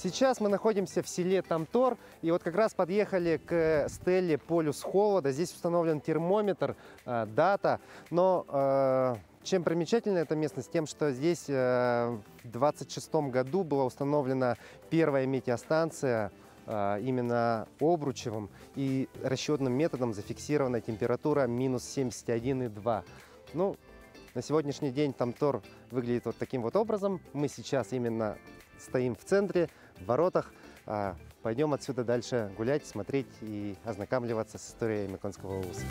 Сейчас мы находимся в селе Тамтор, и вот как раз подъехали к стеле «Полюс холода». Здесь установлен термометр, дата, но чем примечательна эта местность? Тем, что здесь в 26 году была установлена первая метеостанция именно обручевым, и расчетным методом зафиксирована температура минус 71,2. Ну, на сегодняшний день Тамтор выглядит вот таким вот образом. Мы сейчас именно стоим в центре, в воротах. Пойдем отсюда дальше гулять, смотреть и ознакомливаться с историей Оймяконского улуса.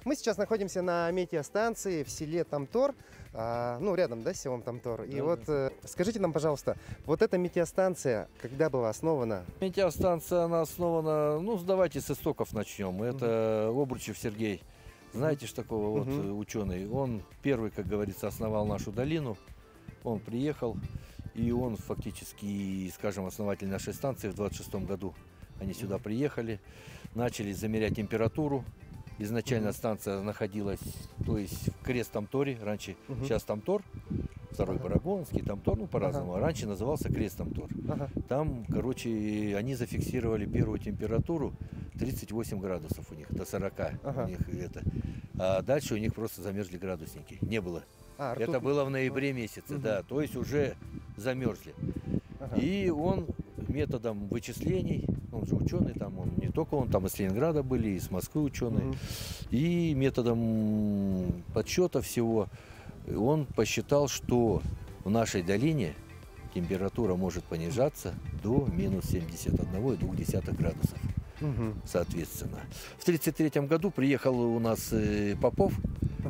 Мы сейчас находимся на метеостанции в селе Тамтор, ну, рядом, да, с селом Тамтор. И вот скажите нам, пожалуйста, вот эта метеостанция когда была основана? Метеостанция, она основана, ну, давайте с истоков начнем. Это Обручев Сергей. Знаете, что такого вот ученый? Он первый, как говорится, основал нашу долину. Он приехал, и он фактически, скажем, основатель нашей станции в 26 году. Они сюда приехали, начали замерять температуру. Изначально станция находилась, то есть в Крест-Тамторе, раньше, сейчас Тамтор, второй Барагонский, Тамтор, ну по-разному, а раньше назывался Крест-Тамтор. Там, короче, они зафиксировали первую температуру 38 градусов у них, до 40 у них это. А дальше у них просто замерзли градусники, не было. Это было в ноябре месяце, да, то есть уже замерзли. И он методом вычислений, он же ученый, там он не только он, там из Ленинграда были, из Москвы ученые, и методом подсчета всего он посчитал, что в нашей долине температура может понижаться до минус 71,2 градусов. Соответственно. В 1933 году приехал у нас Попов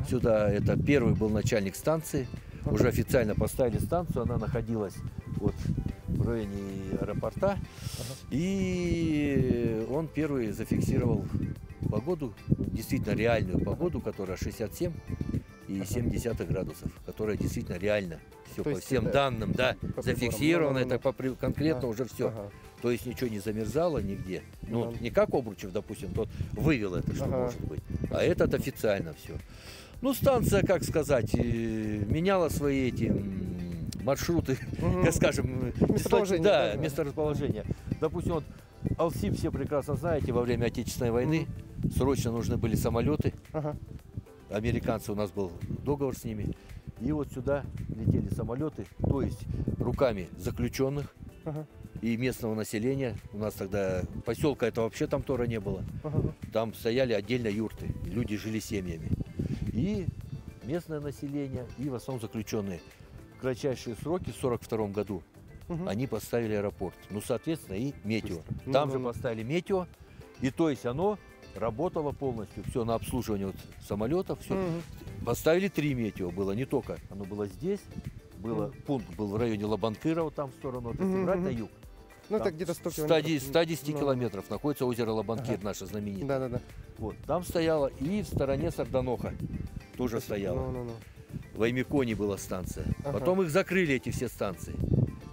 сюда, это первый был начальник станции, уже официально поставили станцию, она находилась вот в районе аэропорта, и он первый зафиксировал погоду, действительно реальную погоду, которая 67,7 градусов, которая действительно реально, все по всем данным, да, зафиксировано, это конкретно уже все. То есть ничего не замерзало нигде. Ну, не как Обручев, допустим, тот вывел это, что может быть, а этот официально все. Ну, станция, как сказать, меняла свои эти маршруты, как скажем, месторасположения. Допустим, вот Алсиб, все прекрасно знаете, во время Отечественной войны срочно нужны были самолеты. Американцы, у нас был договор с ними. И вот сюда летели самолеты, то есть руками заключенных и местного населения. У нас тогда поселка этого вообще Тамтора не было. Там стояли отдельно юрты, люди жили семьями. И местное население, и в основном заключенные. В кратчайшие сроки, в 1942 году, они поставили аэропорт. Ну, соответственно, и метео. Там же поставили метео, и то есть оно работало полностью, все на обслуживание вот самолетов, все. Поставили 3 метео, было не только, оно было здесь, было, пункт был в районе Лабанкыра, вот там в сторону, вот, если брать на юг. Ну, это где-то 100 километров. 110 километров находится озеро Лабанкир, наше знаменитое. Вот, там стояло, и в стороне Сарданоха тоже стояла. В Оймяконе была станция. Потом их закрыли, эти все станции.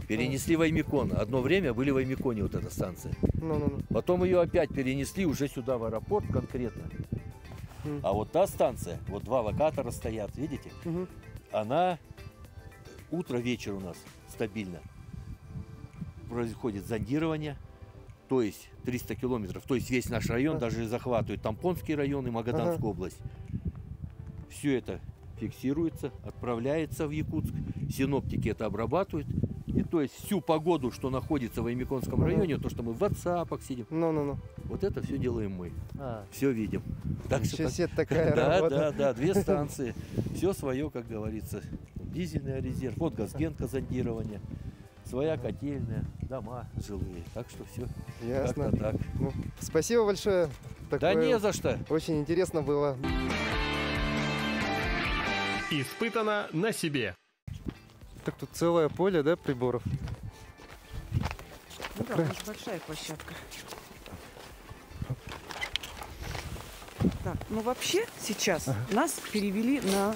Перенесли в Оймякон. Одно время были в Оймяконе вот эта станция. Потом ее опять перенесли уже сюда, в аэропорт конкретно. А вот та станция, вот 2 локатора стоят, видите? Она утро-вечер у нас стабильно. Происходит зондирование, то есть 300 километров, то есть весь наш район, даже захватывает Тампонский район и Магаданскую область. Все это фиксируется, отправляется в Якутск, синоптики это обрабатывают. И то есть всю погоду, что находится в Оймяконском районе, то, что мы в WhatsApp сидим, вот это все делаем мы. Все видим. Так что такая работа. Да, 2 станции. Все свое, как говорится. Дизельный резерв, вот газгенка зондирование, своя котельная, дома жилые. Так что все. Ясно. Так. Ну, спасибо большое. Да не за что. Очень интересно было. Испытано на себе. Так тут целое поле, да, приборов? Ну да, у нас большая площадка. Так, ну вообще сейчас нас перевели на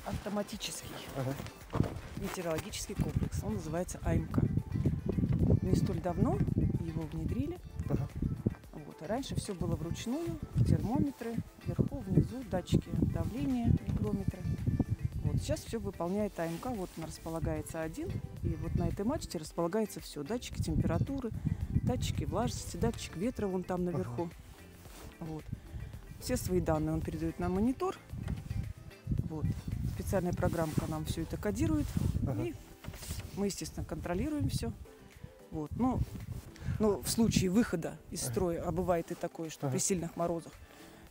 автоматический метеорологический комплекс. Он называется АМК. Не столь давно его внедрили. Вот. А раньше все было вручную. Термометры вверху, внизу, датчики давления, гигрометры. Вот. сейчас все выполняет АМК. Вот он располагается один. И вот на этой мачте располагается все. Датчики температуры, датчики влажности, датчик ветра вон там наверху. Вот. Все свои данные он передает на монитор. Вот. Специальная программка нам все это кодирует. И мы, естественно, контролируем все. Вот. Но в случае выхода из строя, а бывает и такое, что при сильных морозах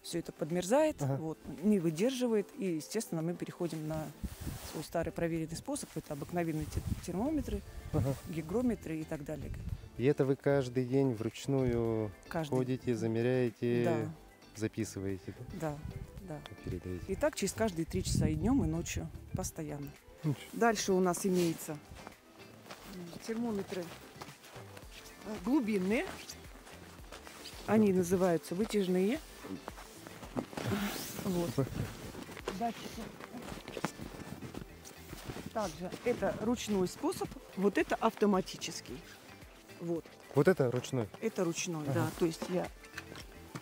все это подмерзает, вот, не выдерживает. И, естественно, мы переходим на свой старый проверенный способ. Это обыкновенные термометры, гигрометры и так далее. И это вы каждый день вручную ходите, замеряете, да. записываете? Да, да. Передаете. И так через каждые 3 часа и днем, и ночью постоянно. Дальше у нас имеется термометры глубинные. Они называются вытяжные. Вот. Датчики. Также это ручной способ, вот это автоматический. Вот. Вот это ручной? Это ручной, да. То есть я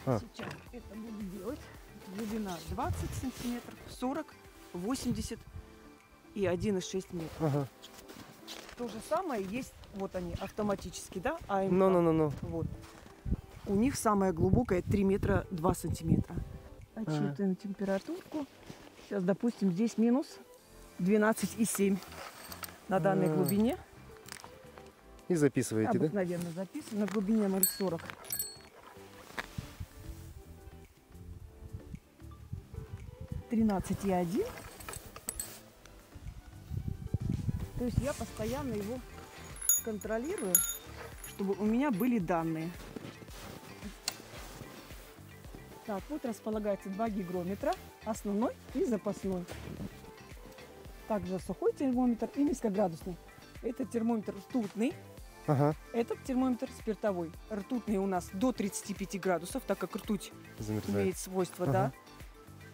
сейчас это буду делать. Глубина 20 сантиметров, 40, 80 и 1,6 метров. То же самое есть, вот они автоматически, да, АМК. Вот. У них самая глубокая 3 метра 2 сантиметра. Отсчитываем температурку. Сейчас, допустим, здесь минус 12,7 на данной глубине. И записываете, да? Обыкновенно записываем на глубине 0,40. (13,1). То есть я постоянно его контролирую, чтобы у меня были данные. Так, вот располагается 2 гигрометра, основной и запасной. Также сухой термометр и низкоградусный. Это термометр ртутный, этот термометр спиртовой. Ртутный у нас до 35 градусов, так как ртуть имеет свойство, да.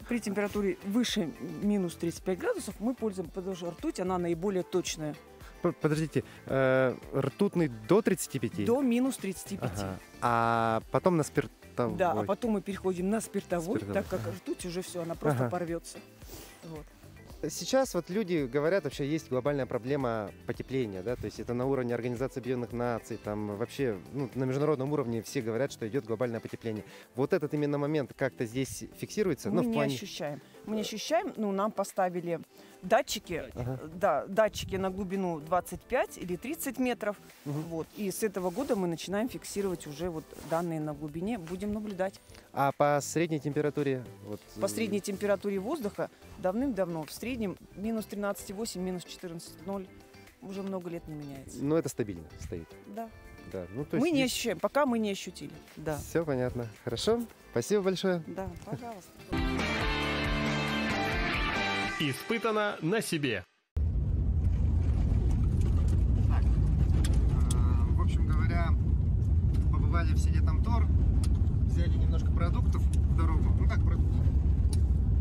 При температуре выше минус 35 градусов мы пользуемся, потому что ртуть, она наиболее точная. Подождите, ртутный до 35? До минус 35. А потом на спиртовой? Да, а потом мы переходим на спиртовой, так как ртуть уже все, она просто порвется. Вот. Сейчас вот люди говорят, вообще есть глобальная проблема потепления, да, то есть это на уровне Организации Объединенных Наций, там вообще на международном уровне все говорят, что идет глобальное потепление. Вот этот именно момент как-то здесь фиксируется? Мы не ощущаем. Мы не ощущаем, нам поставили датчики, да, датчики на глубину 25 или 30 метров, вот, и с этого года мы начинаем фиксировать уже вот данные на глубине, будем наблюдать. А по средней температуре? Вот... По средней температуре воздуха давным-давно, в среднем минус 13,8, минус 14,0, уже много лет не меняется. Но это стабильно стоит? Да. Да, то есть мы не ощущаем, пока мы не ощутили. Да. Все понятно. Хорошо, спасибо большое. Да, пожалуйста. Испытано на себе. Так, в общем говоря, побывали в селе Тамтор, взяли немножко продуктов в дорогу. Ну как продуктов?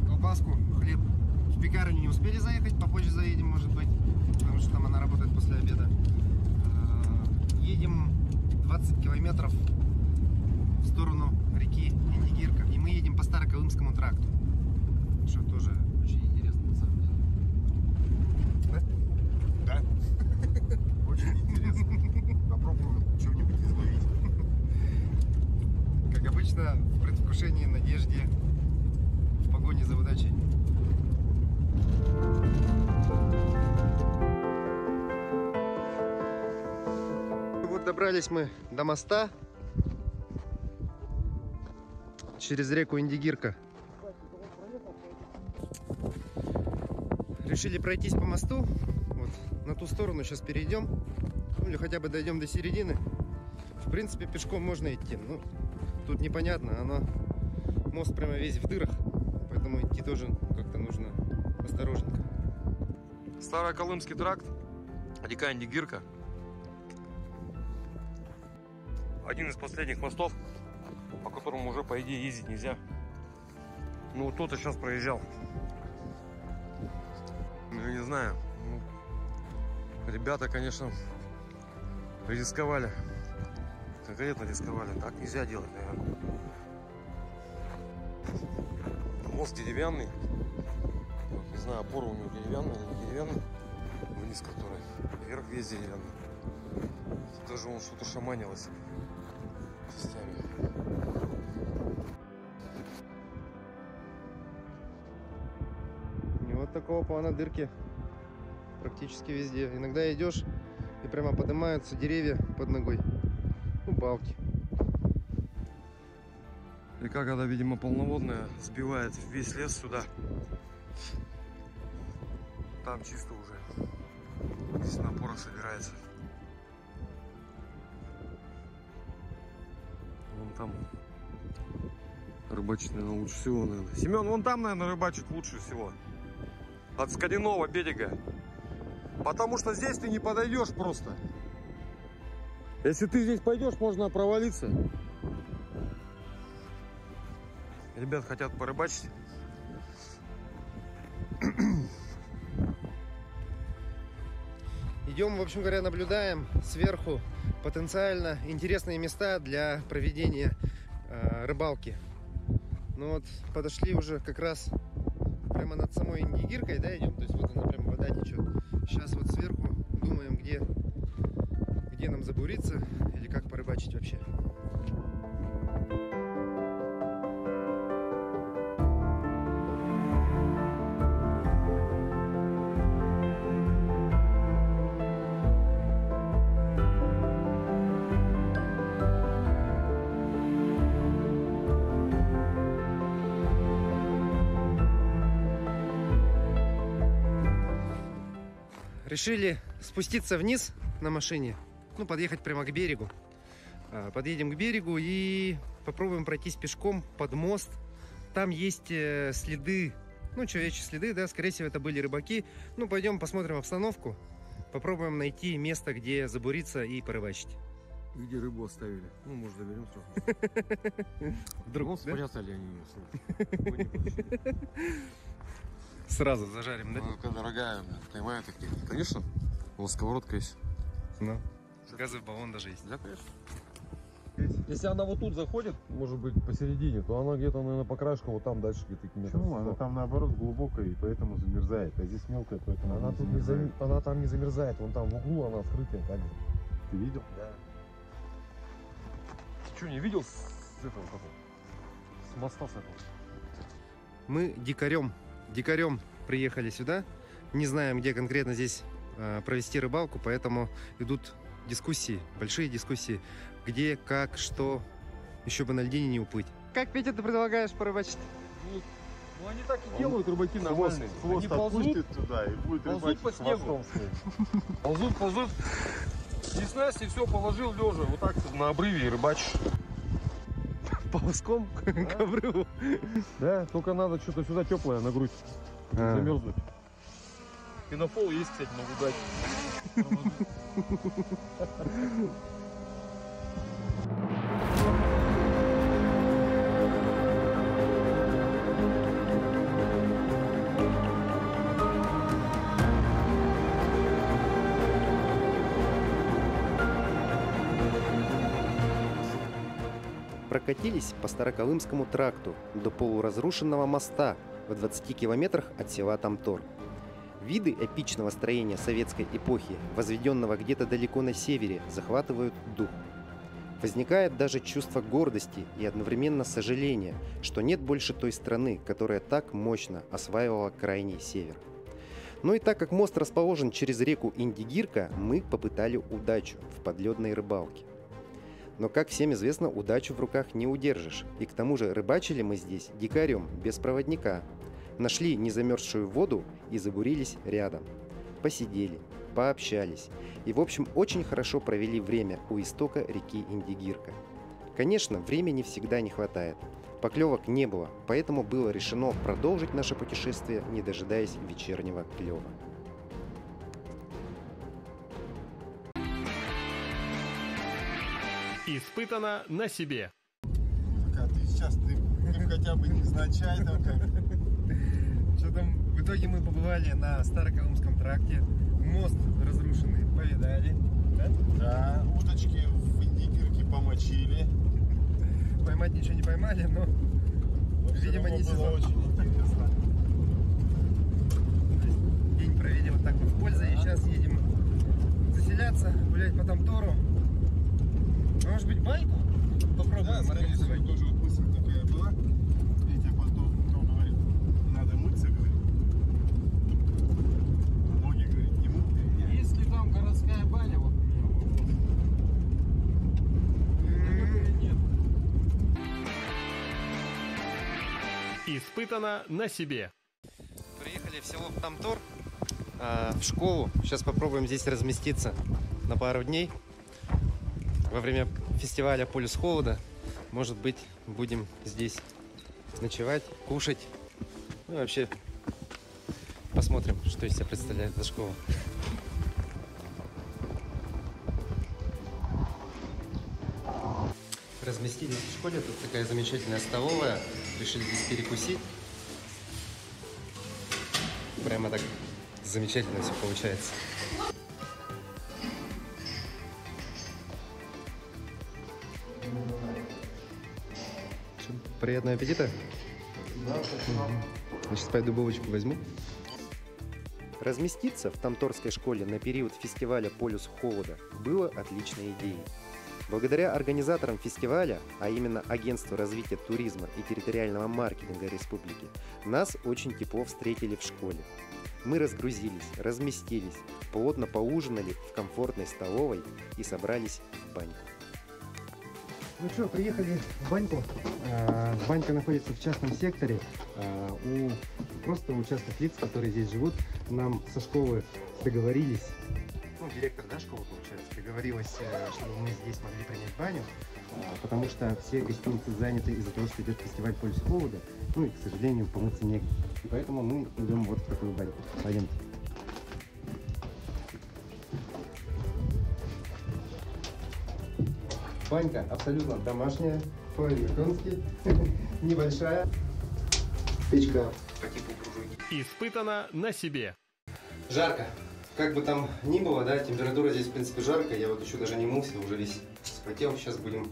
Колбаску, хлеб. В пекарню не успели заехать, попозже заедем, может быть, потому что там она работает после обеда. Едем 20 километров в сторону реки Индигирка. И мы едем по Староколымскому тракту. Что тоже очень интересно на самом деле. Да? Очень интересно. Попробуем что-нибудь изловить. Как обычно, в предвкушении, надежде, в погоне за удачей. Вот добрались мы до моста через реку Индигирка. Решили пройтись по мосту, вот на ту сторону сейчас перейдем, ну или хотя бы дойдем до середины. В принципе, пешком можно идти, но тут непонятно, мост прямо весь в дырах, поэтому идти тоже как-то нужно осторожненько. Староколымский тракт, река Индигирка. Один из последних мостов, по которому уже, по идее, ездить нельзя. Ну, вот кто-то сейчас проезжал. Ну, я не знаю. Ребята, конечно, рисковали. Конкретно рисковали. Так нельзя делать, наверное. Мост деревянный. Не знаю, опора у него деревянная или не деревянная. Вниз которой. Вверх весь деревянный. Даже он что-то шаманилось частями. И вот такого плана дырки практически везде. Иногда идешь и прямо поднимаются деревья под ногой. Ну, балки. Река, когда, видимо, полноводная, сбивает весь лес сюда. Там чисто уже. Здесь напор собирается. Вон там рыбачить, наверное, лучше всего, наверное. Семен, вон там, наверное, рыбачить лучше всего. От Скотиного берега. Потому что здесь ты не подойдешь просто. Если ты здесь пойдешь, можно провалиться. Ребят хотят порыбачить. Идем, в общем говоря, наблюдаем сверху потенциально интересные места для проведения рыбалки. Ну вот, подошли уже как раз прямо над самой Индигиркой, да, идем? То есть вот она прямо вода течет. Сейчас вот сверху думаем, где нам забуриться или как порыбачить вообще. Решили спуститься вниз на машине, ну, подъехать прямо к берегу. Подъедем к берегу и попробуем пройтись пешком под мост. Там есть следы, ну, человеческие следы, да, скорее всего, это были рыбаки. Ну, пойдем посмотрим обстановку, попробуем найти место, где забуриться и порыбачить. Где рыбу оставили? Ну, может, заберем сразу. Вдруг, ну, да? спрятали они ее. Сразу зажарим, да? Ну, какая дорогая, поймают такие. Конечно, у нас сковородка есть. Ну, газовый баллон даже есть. Да, конечно. Если она вот тут заходит, может быть, посередине, то она где-то, наверное, по краешку вот там дальше где-то метров. Почему? Она там наоборот глубокая и поэтому замерзает. А здесь мелкая, поэтому Она тут она там не замерзает, вон там в углу она открытая также. Ты видел? Да. Ты что, не видел с этого какого? С моста с этого? Мы дикарем приехали сюда. Не знаем, где конкретно здесь провести рыбалку, поэтому идут дискуссии, большие дискуссии. Где, как, что. Еще бы на льдине не уплыть. Как, Петя, ты предлагаешь порыбачить? Ну они так и делают, рыбаки нормальные. Хвост Они отпустит туда и будет ползут рыбачить по снегу. Ползут. И снасть, и все, положил лежа. Вот так на обрыве и рыбачишь. Ползком к обрыву. Да, только надо что-то сюда теплое на грудь. Замерзнуть. И на пол есть, кстати, могу дать. Прокатились по Староколымскому тракту до полуразрушенного моста в 20 километрах от села Тамтор. Виды эпичного строения советской эпохи, возведенного где-то далеко на севере, захватывают дух. Возникает даже чувство гордости и одновременно сожаления, что нет больше той страны, которая так мощно осваивала крайний север. Ну и так как мост расположен через реку Индигирка, мы попытали удачу в подледной рыбалке. Но, как всем известно, удачу в руках не удержишь. И к тому же рыбачили мы здесь дикарем, без проводника. Нашли незамерзшую воду и забурились рядом. Посидели, пообщались. И, в общем, очень хорошо провели время у истока реки Индигирка. Конечно, времени всегда не хватает. Поклевок не было, поэтому было решено продолжить наше путешествие, не дожидаясь вечернего клёва. Испытано на себе. А ты сейчас ты хотя бы невзначай там как. Что там, в итоге мы побывали на Староколымском тракте. Мост разрушенный повидали. Да? Да, удочки в Индигирке помочили. Поймать ничего не поймали, но, видимо, не было сезон. очень интересно. провели вот так вот в пользе. И сейчас едем заселяться, гулять по Тамтору. Может быть, баньку попробуем? Да, скорее всего, тоже вот мысль такая была. Петя потом говорит, надо мыться, говорит. Ноги, говорит, не мытые. Если там городская баня, вот нет. Испытано на себе. Приехали в село Тамтор, в школу. Сейчас попробуем здесь разместиться на пару дней. Во время фестиваля «Полюс холода». Может быть, будем здесь ночевать, кушать. Ну и вообще посмотрим, что из себя представляет эта школа. Разместились в школе. Тут такая замечательная столовая. Решили здесь перекусить. Прямо так замечательно все получается. Приятного аппетита. Да, я сейчас пойду булочку возьму. Разместиться в Тамторской школе на период фестиваля «Полюс холода» было отличной идеей. Благодаря организаторам фестиваля, а именно Агентству развития туризма и территориального маркетинга республики, нас очень тепло встретили в школе. Мы разгрузились, разместились, плотно поужинали в комфортной столовой и собрались в баньку. Ну что, приехали в баньку. Банька находится в частном секторе. Просто у частных лиц, которые здесь живут, нам со школы договорились, ну, директор, да, школы, получается, договорилась, чтобы мы здесь могли принять баню, потому что все гостиницы заняты из-за того, что идет фестиваль «Полюс холода». Ну и, к сожалению, помыться негде. И поэтому мы идем вот в такую баньку. Пойдемте. Банька абсолютно домашняя, по-американски, небольшая. Печка по типу буржуйки. Испытано на себе. Жарко. Как бы там ни было, да, температура здесь, в принципе, жарко. Я вот еще даже не мылся, уже весь вспотел. Сейчас будем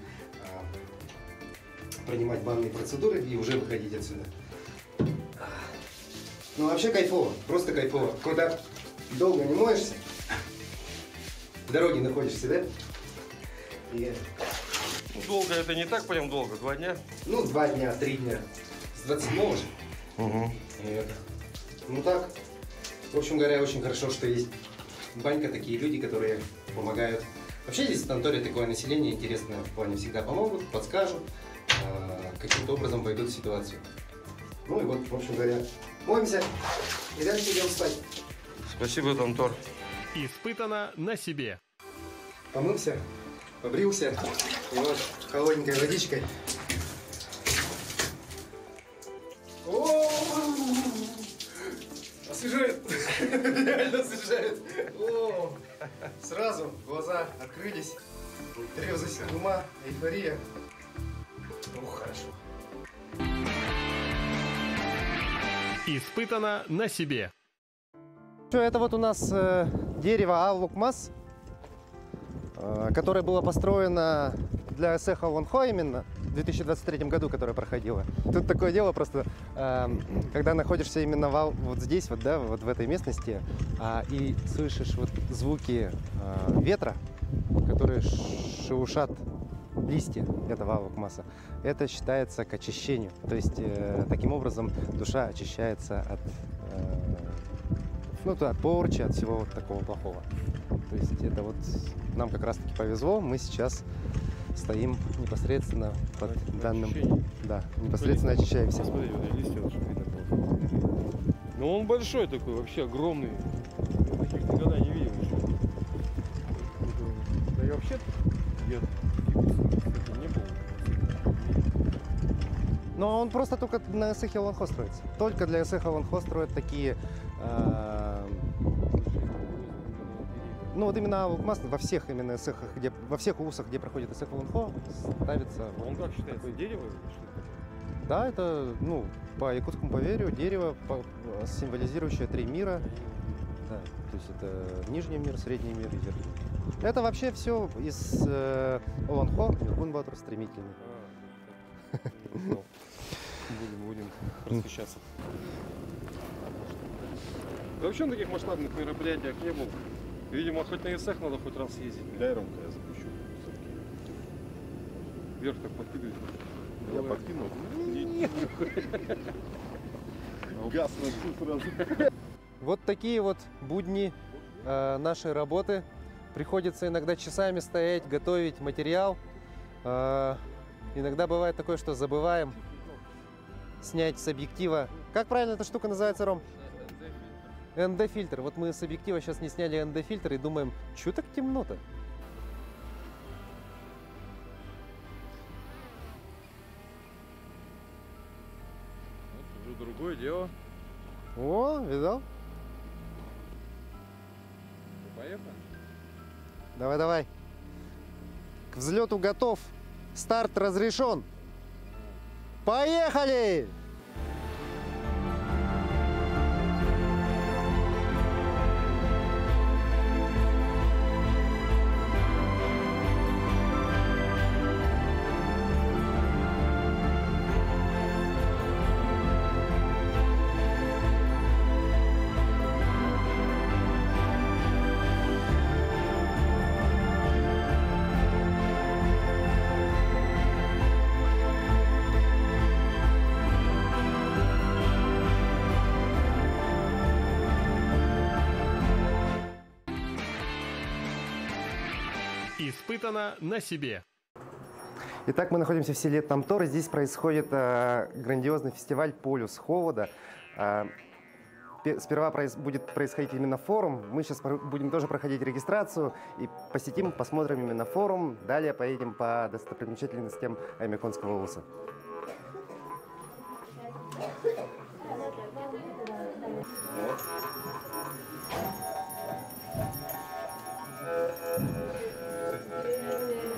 принимать банные процедуры и уже выходить отсюда. Ну, вообще кайфово, просто кайфово. Когда долго не моешься, в дороге находишься, да? И... Ну, долго это не так прям долго, 2 дня? Ну, 2 дня, 3 дня. С 27-го же. Угу. Ну так. В общем говоря, очень хорошо, что есть банька, такие люди, которые помогают. Вообще здесь в Тамторе такое население интересное, в плане всегда помогут, подскажут, каким-то образом войдут в ситуацию. Ну и вот, в общем говоря, моемся и дальше идем спать. Спасибо, Тамтор. Испытано на себе. Помылся, побрился, и вот холодненькой водичкой. Освежает! Реально освежает! О, сразу глаза открылись, трезвость ума, эйфория. Ух, хорошо. Испытано на себе. Это вот у нас дерево Аллукмас, которое было построено для Эсеха Лонхо именно в 2023 году, которое проходило. Тут такое дело просто, когда находишься именно вот здесь, вот, да, вот в этой местности, и слышишь вот звуки ветра, которые шелушат листья этого Аллукмаса, это считается к очищению. То есть таким образом душа очищается от, от порчи, от всего вот такого плохого. То есть это вот нам как раз таки повезло, мы сейчас стоим непосредственно под данным, да, непосредственно очищаемся. Смотри, вот листья даже видно просто. Ну он большой такой, вообще огромный. Я таких никогда не видел еще. Да и вообще я не был. Но он просто только на Эсехе Лонхо строится. Только для Эсеха Лонхо строят такие... Ну вот именно Аллукмас во всех именно эсехах, во всех улусах, где проходит Эсех Лонхо, ставится... Он как считается, такой... дерево? Да, это, ну, по якутскому поверью, дерево, символизирующее 3 мира. Да, то есть это нижний мир, средний мир и верхний. Это вообще все из Лонхо, Юргун-Батур, стремительный. Будем просвещаться. Да вообще на таких масштабных мероприятиях не был. Видимо, хоть на ИСЭХ надо хоть раз съездить. Для Ромка я запущу. Вверх так подкидывает. Я подкинул. Газ на всю сразу. Вот такие вот будни нашей работы. Приходится иногда часами стоять, готовить материал. Иногда бывает такое, что забываем снять с объектива. Как правильно эта штука называется, Ром? ND-фильтр. Вот мы с объектива сейчас не сняли ND-фильтр и думаем, что так темно-то? Вот уже другое дело. О, видал? Поехали. Давай, давай. К взлету готов. Старт разрешен. Поехали! Испытано на себе. Итак, мы находимся в селе Тамтор, и здесь происходит грандиозный фестиваль «Полюс холода». Сперва будет происходить именно форум. Мы сейчас будем тоже проходить регистрацию и посетим, посмотрим именно форум. Далее поедем по достопримечательностям Аймяконского улуса.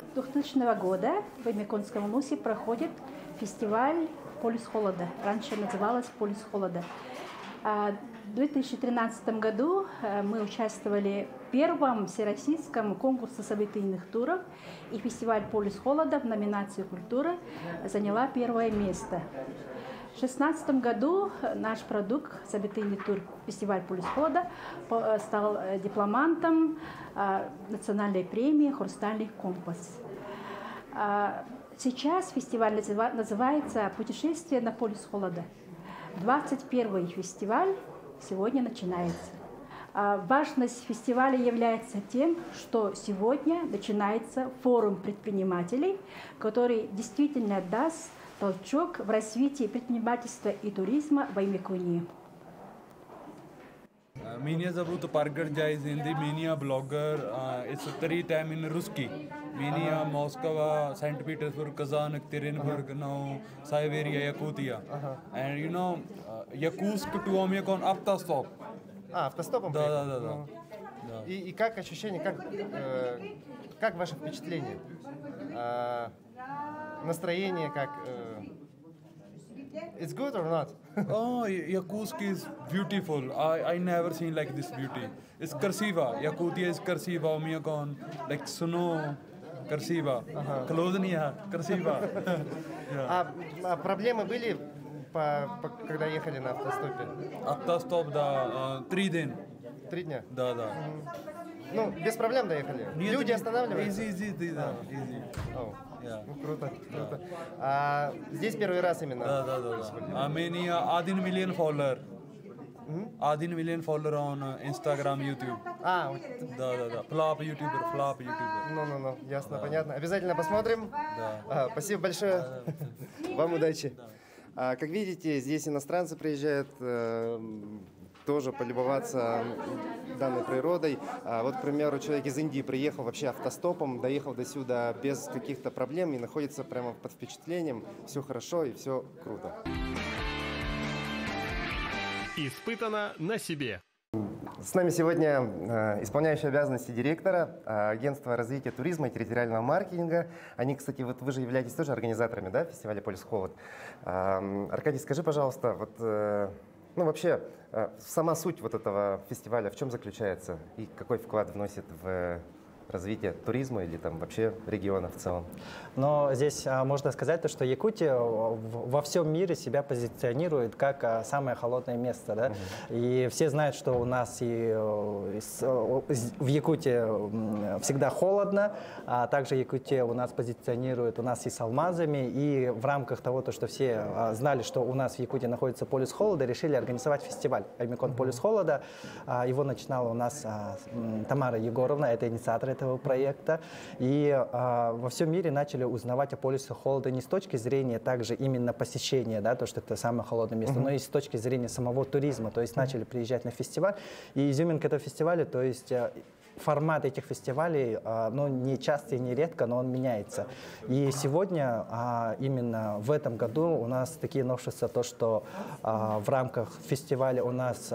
С 2000 года в Аймяконском улусе проходит фестиваль «Полюс холода». Раньше называлось «Полюс холода». В 2013 году мы участвовали в первом всероссийском конкурсе событийных туров, и фестиваль «Полюс холода» в номинации «Культура» заняла первое место. В 2016 году наш продукт, событийный тур фестиваль «Полюс холода», стал дипломантом национальной премии «Хрустальный компас». Сейчас фестиваль называется «Путешествие на полюс холода». 21-й фестиваль сегодня начинается. Важность фестиваля является тем, что сегодня начинается форум предпринимателей, который действительно даст толчок в развитии предпринимательства и туризма в Аймяконе. Меня зовут Паргар Джайзинди, меня блогер, it's third time in Ruski. Меня Москва, Санкт-Петербург, Казань, Екатеринбург, now Siberia, Yakutia. And you know, Yakutsk to Oymyakon автостоп. Автостопом? Да. И как ощущение, как ваше впечатление? Настроение как? It's good or not? Oh, Yakutsk is beautiful. I never seen like this beauty. It's красиво. Yakutia is красиво. Oymyakon, like snow, красиво. Close не красиво. А проблемы были, когда ехали на автостопе? Автостоп, да, 3 дня. 3 дня? Да. Ну, без проблем доехали? Нет, Люди останавливаются? Easy. Ну, круто. А здесь первый раз именно? Да. Меня 1 миллион фолловер. 1 миллион фолловер on Instagram, YouTube. Да. Флап ютубер. Ну, ясно, понятно. Обязательно посмотрим. Да. Спасибо большое. Вам удачи. Как видите, здесь иностранцы приезжают тоже полюбоваться данной природой. Вот, к примеру, человек из Индии приехал вообще автостопом, доехал до сюда без каких-то проблем и находится прямо под впечатлением. Все хорошо и все круто. Испытано на себе. С нами сегодня исполняющий обязанности директора агентства развития туризма и территориального маркетинга. Они, кстати, вот вы же являетесь тоже организаторами, да, фестиваля «Полюс холод». Аркадий, скажи, пожалуйста, вот, ну, вообще, сама суть вот этого фестиваля в чем заключается и какой вклад вносит в развития туризма или там вообще региона в целом? Но здесь можно сказать, что Якутия во всем мире себя позиционирует как самое холодное место. Да? И все знают, что у нас и в Якутии всегда холодно, а также Якутия у нас позиционирует у нас и с алмазами. И в рамках того, что все знали, что у нас в Якутии находится полюс холода, решили организовать фестиваль Аймекон полюс холода. Его начинала у нас Тамара Егоровна, это инициатор этого проекта. И во всем мире начали узнавать о полюсе холода не с точки зрения также именно посещения, да, то, что это самое холодное место, но и с точки зрения самого туризма. То есть начали приезжать на фестиваль. И изюминка этого фестиваля, то есть формат этих фестивалей, ну, не часто и не редко, но он меняется. И сегодня, именно в этом году, у нас такие новшества, то, что в рамках фестиваля у нас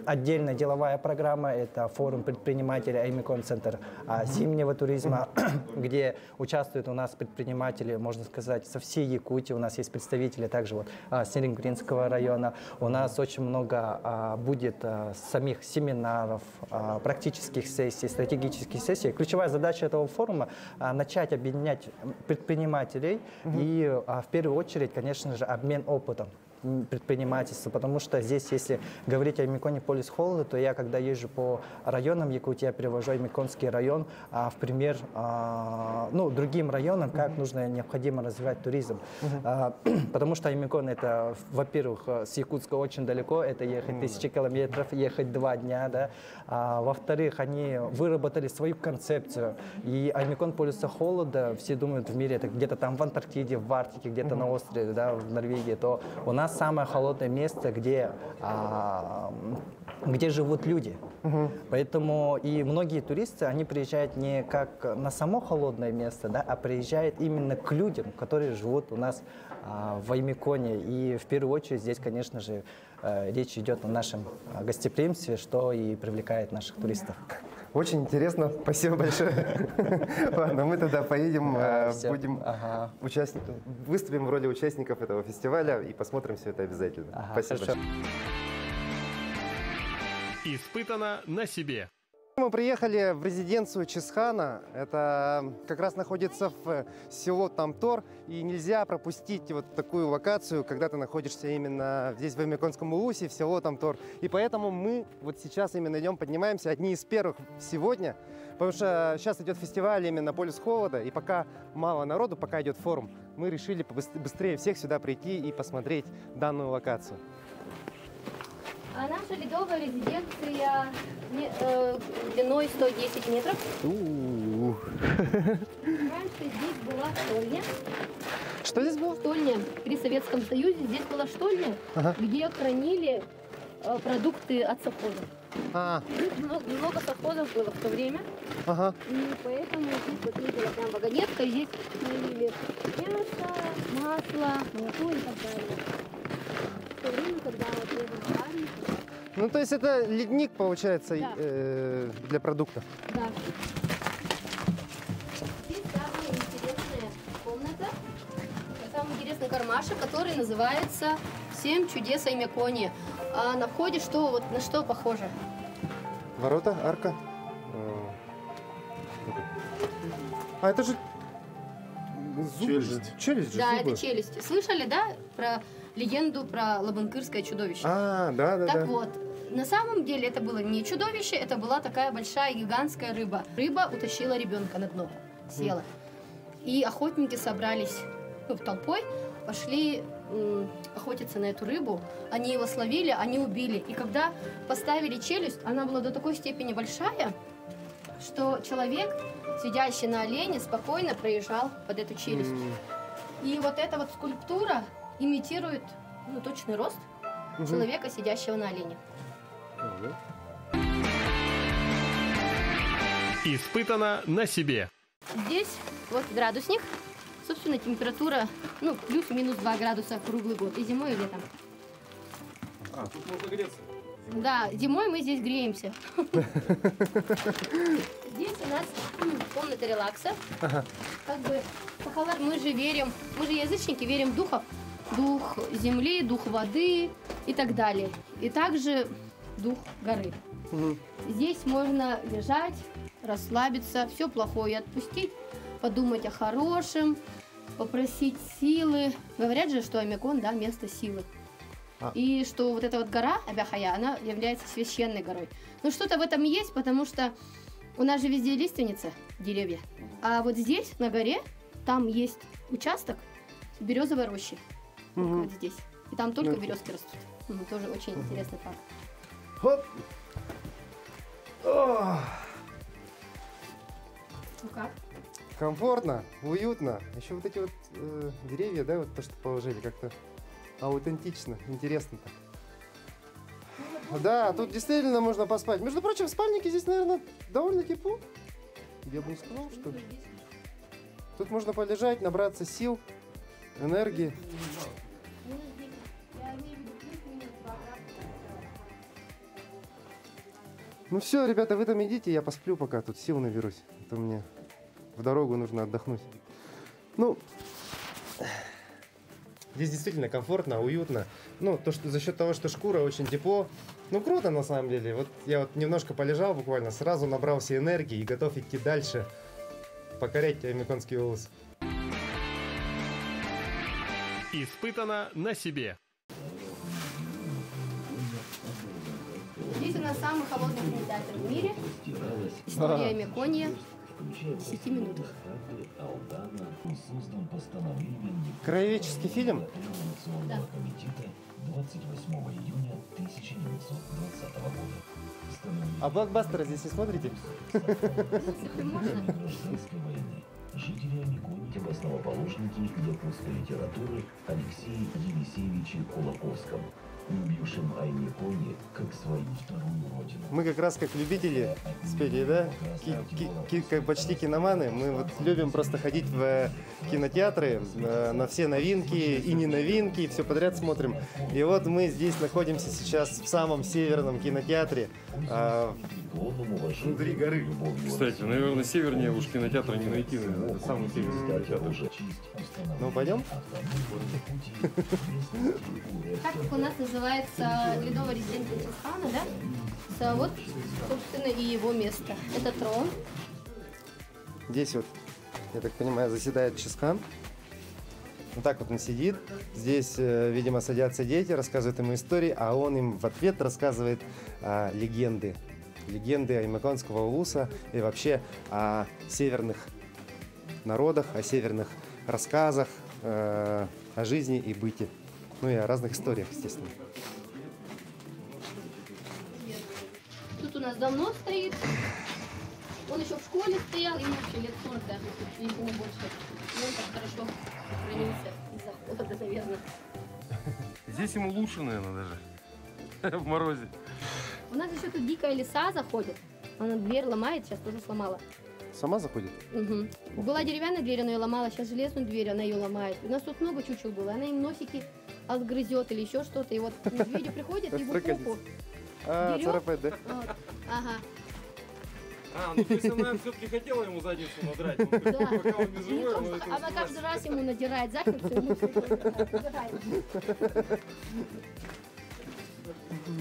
отдельная деловая программа, это форум предпринимателей Аймекон Центр зимнего туризма, где участвуют у нас предприниматели, можно сказать, со всей Якутии. У нас есть представители также вот Снегуринского района. У нас очень много будет самих семинаров, практических сессий, стратегических сессий. Ключевая задача этого форума – начать объединять предпринимателей и, в первую очередь, конечно же, обмен опытом предпринимательства, потому что здесь, если говорить о Аймеконе полюс холода, то я, когда езжу по районам Якутии, я привожу Аймеконский район в пример ну, другим районам, как нужно, необходимо развивать туризм. Потому что Аймекон — это, во-первых, с Якутска очень далеко, это ехать 1000 километров, ехать 2 дня, да. Во-вторых, они выработали свою концепцию, и Аймекон полюса холода, все думают в мире, это где-то там в Антарктиде, в Арктике, где-то на острове, да, в Норвегии, то у нас самое холодное место, где живут люди. Поэтому и многие туристы, они приезжают не как на само холодное место, да, а приезжают именно к людям, которые живут у нас в Аймеконе. И в первую очередь здесь, конечно же, речь идет о нашем гостеприимстве, что и привлекает наших туристов. Очень интересно, спасибо большое. Ладно, мы тогда поедем, будем выступим в роли участников этого фестиваля и посмотрим все это обязательно. Спасибо большое. Испытано на себе. Мы приехали в резиденцию Чесхана. Это как раз находится в село Тамтор. И нельзя пропустить вот такую локацию, когда ты находишься именно здесь, в Аймеконском улусе, в село Тамтор. И поэтому мы вот сейчас именно идем, поднимаемся, одни из первых сегодня. Потому что сейчас идет фестиваль именно «Полюс холода». И пока мало народу, пока идет форум, мы решили быстрее всех сюда прийти и посмотреть данную локацию. А наша ледовая резиденция длиной 110 метров. Раньше здесь была штольня. Что здесь было? Штольня. При Советском Союзе здесь была штольня, где хранили продукты от совхозов. Много совхозов было в то время. И поэтому здесь вот видела прям вагонетка, и здесь хранили мясо, масло, молоко и так далее. В то время, когда вот армии. Ну, то есть это ледник, получается, да. Для продуктов. Да. Здесь самая интересная комната, самый интересный кармашек, который называется «7 чудес Аймекони». А на входе что, вот на что похоже? Ворота, арка. А это же зубы. Челюсть. Челюсть же, да, зубы. это челюсть. Слышали, да, про легенду про Лабынкырское чудовище? Да. Так вот, на самом деле это было не чудовище, это была такая большая гигантская рыба. Рыба утащила ребенка на дно, села. И охотники собрались толпой, пошли охотиться на эту рыбу. Они его словили, они убили. И когда поставили челюсть, она была до такой степени большая, что человек, сидящий на олене, спокойно проезжал под эту челюсть. И вот эта вот скульптура имитирует точный рост человека, сидящего на олене. Испытано на себе. Здесь вот градусник. Собственно, температура плюс-минус 2 градуса круглый год. И зимой, и летом. Тут можно греться. Да, зимой мы здесь греемся. Здесь у нас комната релакса. Как бы мы же язычники, верим в духов. Дух земли, дух воды и так далее. И также дух горы. Здесь можно лежать, расслабиться, все плохое отпустить, подумать о хорошем, попросить силы. Говорят же, что Оймякон, да, место силы. И что вот эта вот гора Абяхая, она является священной горой. Ну что-то в этом есть, потому что у нас же везде лиственница, деревья. А вот здесь, на горе, там есть участок березовой рощи. Вот здесь. И там только березки растут. Тоже очень интересный факт. Хоп. Ну как? Комфортно, уютно. Еще вот эти вот деревья, да, вот то, что положили, как-то аутентично, интересно так. Да, тут действительно можно поспать. Между прочим, в спальнике здесь, наверное, довольно тепло. Я бы не сказал, что... Тут можно полежать, набраться сил, энергии. Ну все, ребята, вы там идите, я посплю пока, тут сил наберусь. А то мне в дорогу нужно отдохнуть. Ну, здесь действительно комфортно, уютно. Ну, то, что за счет того, что шкура очень тепло. Ну, круто на самом деле. Вот я вот немножко полежал буквально, сразу набрался энергии и готов идти дальше, покорять Оймяконский улус. Испытано на себе. Здесь у нас самый холодный кинотеатр в мире. История Оймякония в 10 минутах. Краеведческий фильм? Да. 28 июня 1920 года. А блокбастеры здесь не смотрите? Гражданской войны. Жители Оймяконии, основоположники якутской литературы Алексей Елисеевич Кулаковском, любившим Оймяконии как свою вторую родину. Мы как раз как любители спели, да? Как почти киноманы. Мы вот любим просто ходить в кинотеатры, на все новинки и не новинки, все подряд смотрим. И вот мы здесь находимся сейчас в самом северном кинотеатре, внутри горы. Кстати, наверное, севернее уж кинотеатра не найти, наверное. Это самый северный кинотеатр. Ну, пойдем? Так как у нас называется ледовая резиденция Чингисхана, да? Вот, собственно, и его место. Это трон. Здесь вот, я так понимаю, заседает Чингисхан. Вот так вот он сидит. Здесь, видимо, садятся дети, рассказывают ему истории, а он им в ответ рассказывает легенды. Легенды Оймяконского улуса и вообще о северных народах, о северных рассказах, о жизни и быте. Ну и о разных историях, естественно. Тут у нас давно стоит. Он еще в школе стоял, ему вообще лет 40 даже, если не больше. И он так хорошо хранился из-за холода, наверное. Здесь ему лучше, наверное, даже. В морозе. У нас еще тут дикая лиса заходит. Она дверь ломает, сейчас тоже сломала. Сама заходит? Угу. Была деревянная дверь, она ее ломала, сейчас железную дверь, она ее ломает. У нас тут много чучел было, она им носики отгрызет или еще что-то. И вот медведи приходят и в попу дерет. Царапает, да? Вот. Ага. Ну то есть она все-таки хотела ему задницу надрать. Да. Пока он не живой, Она каждый раз ему надирает задницу, и мы все убираем.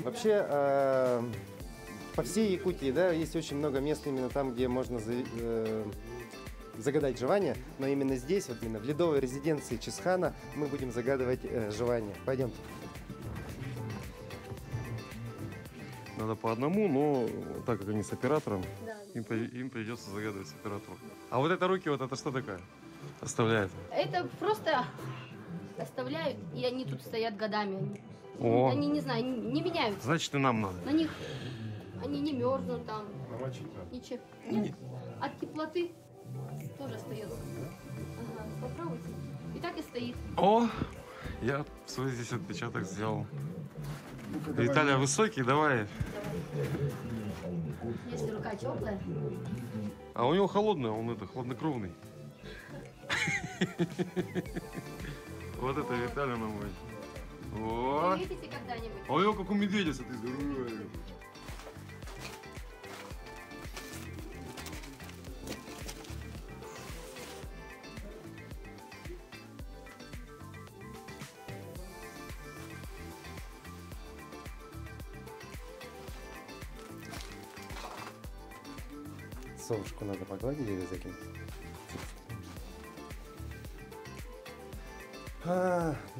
Вообще, по всей Якутии, да, есть очень много мест именно там, где можно загадать желание, но именно здесь, вот именно в ледовой резиденции Чингисхана, мы будем загадывать желание. Пойдемте. Надо по одному, но так как они с оператором, им придется загадывать с оператором. А вот это руки, вот это что такое? Оставляет? Это просто оставляют, и они тут стоят годами. О. Они, не знаю, не меняются. Значит, и нам надо. На них они не мерзнут там. Ничего. Нет. От теплоты тоже остается. Ага, попробуйте. И так и стоит. О! Я свой здесь отпечаток сделал. Виталий высокий, давай. Если рука теплая. А у него холодная, он это, хладнокровный. Вот это Виталий на мой. О! Видите когда-нибудь? А у него как у медведя, смотри, здоровый. Совушку надо погладить или закинуть.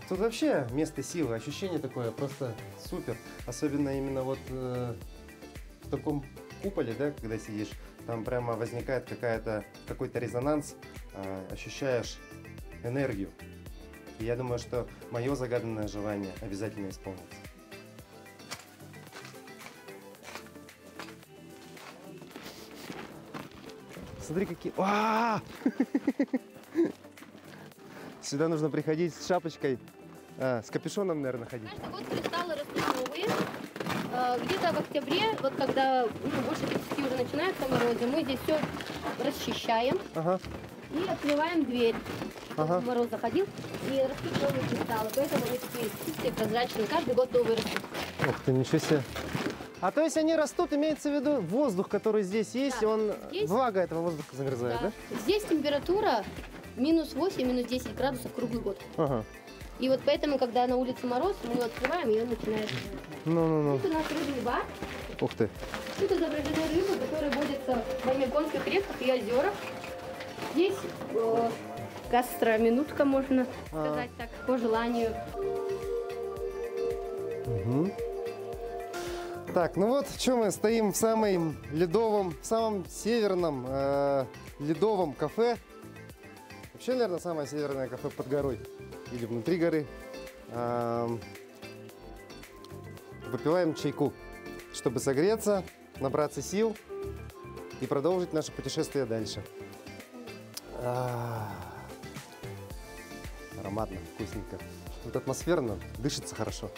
Тут вообще место силы, ощущение такое просто супер. Особенно именно вот в таком куполе, да, когда сидишь, там прямо возникает какой-то резонанс, ощущаешь энергию. И я думаю, что мое загаданное желание обязательно исполнится. Смотри, какие... Сюда нужно приходить с шапочкой, с капюшоном, наверное, ходить. Вот кристаллы растут новые. Где-то в октябре, вот когда больше 30 уже начинаются морозы, мы здесь все расчищаем и открываем дверь. Чтобы мороз заходил, и растут новые кристаллы. Поэтому они такие чистые, прозрачные. Каждый год новые растут. Ух ты, ничего себе. А то есть они растут, имеется в виду воздух, который здесь есть, да, он здесь, влага этого воздуха замерзает, да? Здесь температура минус 8, минус 10 градусов круглый год. И вот поэтому, когда на улице мороз, мы открываем, и он начинает. Тут у нас рыбный бар. Ух ты. Тут изображены рыбы, которые водятся в американских реках и озерах. Здесь гастроминутка, можно сказать так, по желанию. Так, ну вот, что мы стоим в самом северном ледовом кафе. Вообще, наверное, самое северное кафе под горой или внутри горы. Выпиваем чайку, чтобы согреться, набраться сил и продолжить наше путешествие дальше. Ароматно, вкусненько. Тут атмосферно, дышится хорошо.